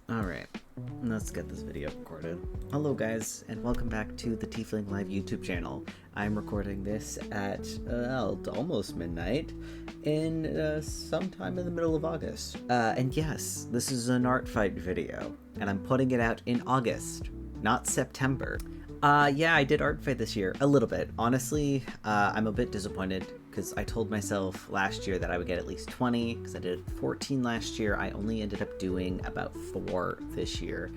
Alright, let's get this video recorded. Hello guys, and welcome back to the Tiefling Live YouTube channel. I'm recording this at, almost midnight in sometime in the middle of August. And yes, this is an Artfight video, and I'm putting it out in August, not September. Yeah, I did Artfight this year, a little bit. Honestly, I'm a bit disappointed, because I told myself last year that I would get at least 20, because I did 14 last year. I only ended up doing about 4 this year,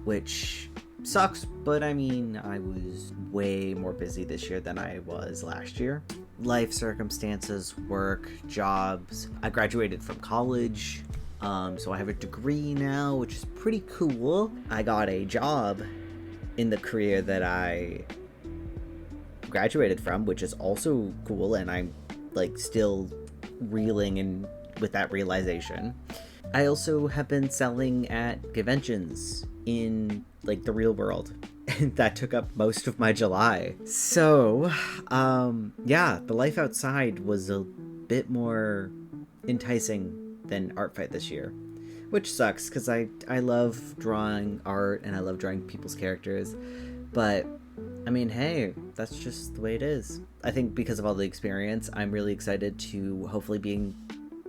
which sucks, but I mean, I was way more busy this year than I was last year. Life circumstances, work, jobs. I graduated from college, so I have a degree now, which is pretty cool. I got a job in the career that I graduated from, which is also cool, and I'm like still reeling in with that realization. I also have been selling at conventions in like the real world, and that took up most of my July. So yeah, the life outside was a bit more enticing than Artfight this year, which sucks because I love drawing art and I love drawing people's characters, but I mean, hey, that's just the way it is. I think because of all the experience, I'm really excited to hopefully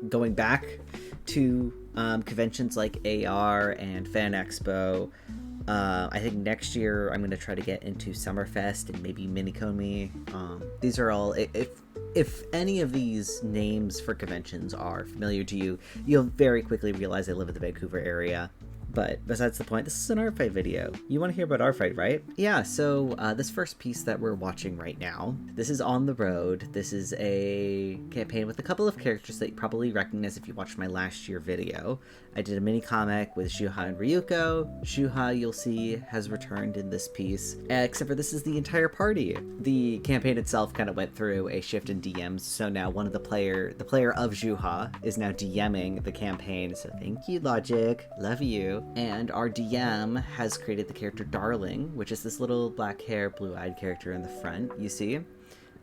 going back to conventions like AR and Fan Expo. I think next year I'm going to try to get into Summerfest and maybe Minikomi. These are all, if any of these names for conventions are familiar to you, you'll very quickly realize I live in the Vancouver area. But besides the point, this is an Artfight video. You want to hear about Artfight, right? Yeah, so this first piece that we're watching right now, this is On the Road. This is a campaign with a couple of characters that you probably recognize if you watched my last year video. I did a mini comic with Shuha and Ryuko. Shuha, you'll see, has returned in this piece, except for this is the entire party. The campaign itself kind of went through a shift in DMs, so now the player of Shuha is now DMing the campaign, so thank you, Logic. Love you. And our DM has created the character Darling, which is this little black hair, blue-eyed character in the front, you see.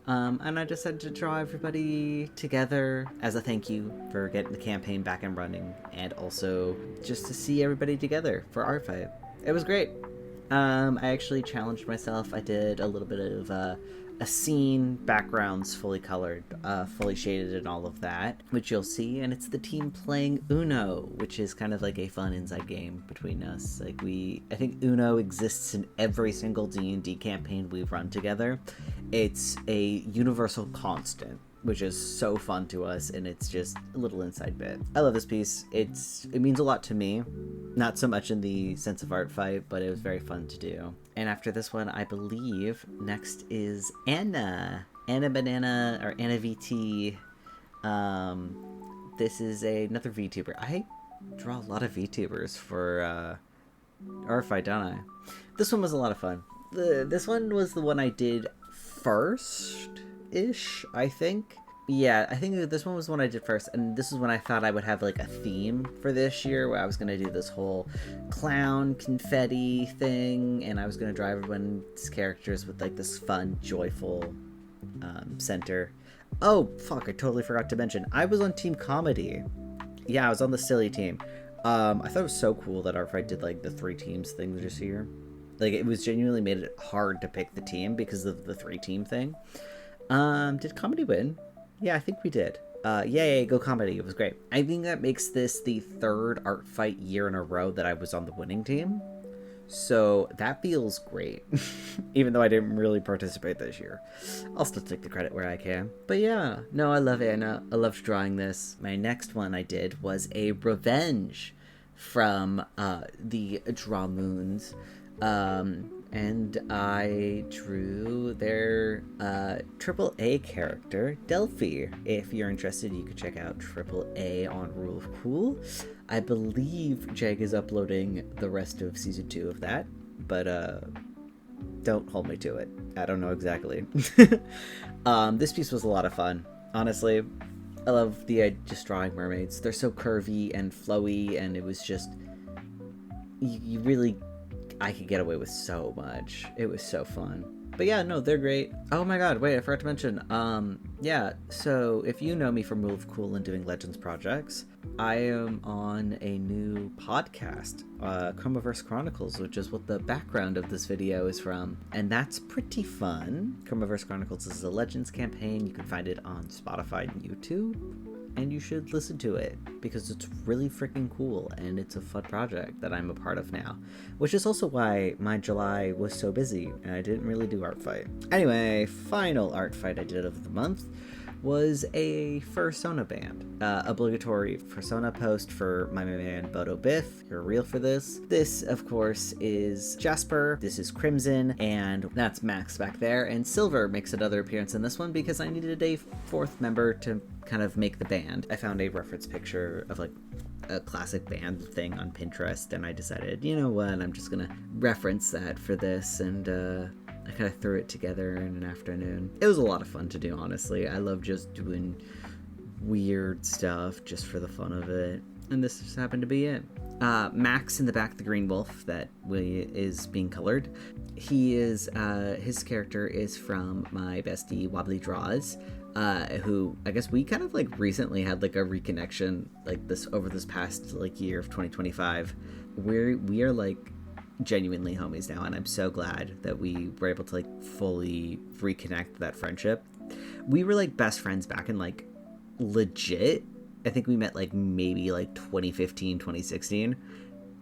And I decided to draw everybody together as a thank you for getting the campaign back and running, and also just to see everybody together for Artfight. It was great. I actually challenged myself. I did a little bit of a scene, backgrounds fully colored, fully shaded and all of that, which you'll see, and it's the team playing Uno, which is kind of like a fun inside game between us. Like I think Uno exists in every single D&D campaign we've run together. It's a universal constant, which is so fun to us, and it's just a little inside bit. I love this piece. It means a lot to me, not so much in the sense of Artfight, but it was very fun to do. And after this one, I believe next is Anna Banana, or Anna VT. This is another VTuber. I draw a lot of VTubers for Artfight, don't I? This one was a lot of fun. This one was the one I did first-ish, I think. Yeah, I think this one was the one I did first, and this is when I thought I would have like a theme for this year, where I was going to do this whole clown confetti thing, and I was going to draw everyone's characters with like this fun, joyful center. Oh, fuck, I totally forgot to mention, I was on Team Comedy. Yeah, I was on the silly team. I thought it was so cool that Artfight did like the 3 teams thing this year. Like, it was genuinely made it hard to pick the team because of the 3-team thing. Did Comedy win? Yeah, I think we did. Yay, go Comedy. It was great. I think that makes this the 3rd Artfight year in a row that I was on the winning team. So that feels great. Even though I didn't really participate this year. I'll still take the credit where I can. But yeah, no, I love Anna. I loved drawing this. My next one I did was a revenge from the Draw Moons. And I drew their AAA character, Delphi. If you're interested, you could check out AAA on Rule of Cool. I believe Jag is uploading the rest of Season 2 of that, but don't hold me to it. I don't know exactly. This piece was a lot of fun, honestly. I love just drawing mermaids. They're so curvy and flowy, and it was just... You really... I could get away with so much. It was so fun. But yeah, no, they're great. Oh my god, wait, I forgot to mention. Yeah, so if you know me from Rule of Cool and doing Legends projects, I am on a new podcast, Chromaverse Chronicles, which is what the background of this video is from, and that's pretty fun. Chromaverse Chronicles is a Legends campaign. You can find it on Spotify and YouTube, and you should listen to it because it's really freaking cool, and it's a fun project that I'm a part of now, which is also why my July was so busy, and I didn't really do Artfight. Anyway, final Artfight I did of the month was a Fursona band. Obligatory Fursona post for my man Bodo Biff. You're real for this. This, of course, is Jasper. This is Crimson, and that's Max back there. And Silver makes another appearance in this one because I needed a fourth member to kind of make the band. I found a reference picture of like a classic band thing on Pinterest, and I decided, you know what, I'm just gonna reference that for this, and I kind of threw it together in an afternoon. It was a lot of fun to do, honestly. I love just doing weird stuff just for the fun of it. And this just happened to be it. Max in the back, the green wolf that is being colored. He is, his character is from my bestie Wobbly Draws, who I guess we kind of like recently had like a reconnection like this over this past like year of 2025. We are like genuinely homies now, and I'm so glad that we were able to like fully reconnect that friendship. We were like best friends back in like legit, I think we met like maybe like 2015 2016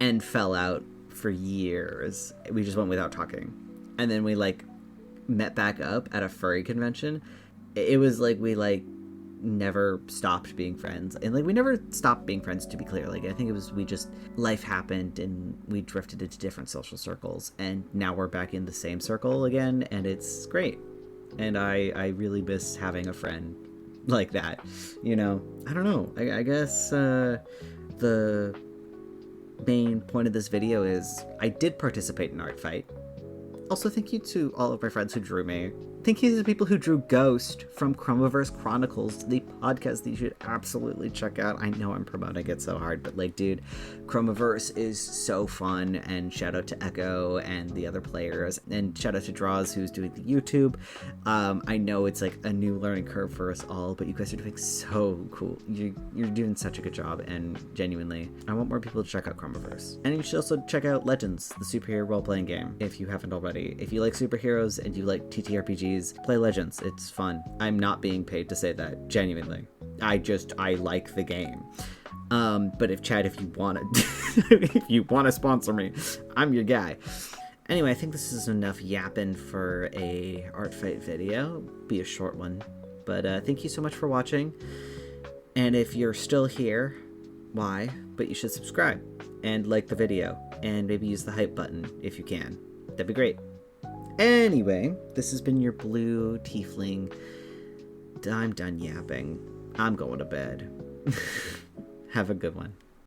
and fell out for years. We just went without talking, and then we like met back up at a furry convention. It was like we like never stopped being friends, and like we never stopped being friends, to be clear. Like I think it was we just life happened and we drifted into different social circles, and now we're back in the same circle again, and it's great. And I really miss having a friend like that, you know. I don't know, I guess the main point of this video is I did participate in Artfight. Also, thank you to all of my friends who drew me. Thank you to the people who drew Ghost from Chromaverse Chronicles, the podcast that you should absolutely check out. I know I'm promoting it so hard, but like, dude, Chromaverse is so fun, and shout out to Echo and the other players, and shout out to Draws who's doing the YouTube. I know it's like a new learning curve for us all, but you guys are doing so cool. You're doing such a good job, and genuinely, I want more people to check out Chromaverse. And you should also check out Legends, the superhero role-playing game, if you haven't already. If you like superheroes and you like TTRPGs, play Legends. It's fun. I'm not being paid to say that, genuinely. I like the game. But if Chad, if you want to sponsor me, I'm your guy. Anyway, I think this is enough yapping for a Artfight video. Be a short one, but thank you so much for watching. And if you're still here, why? But you should subscribe and like the video, and maybe use the hype button if you can. That'd be great. Anyway, this has been your blue tiefling. I'm done yapping. I'm going to bed. Have a good one.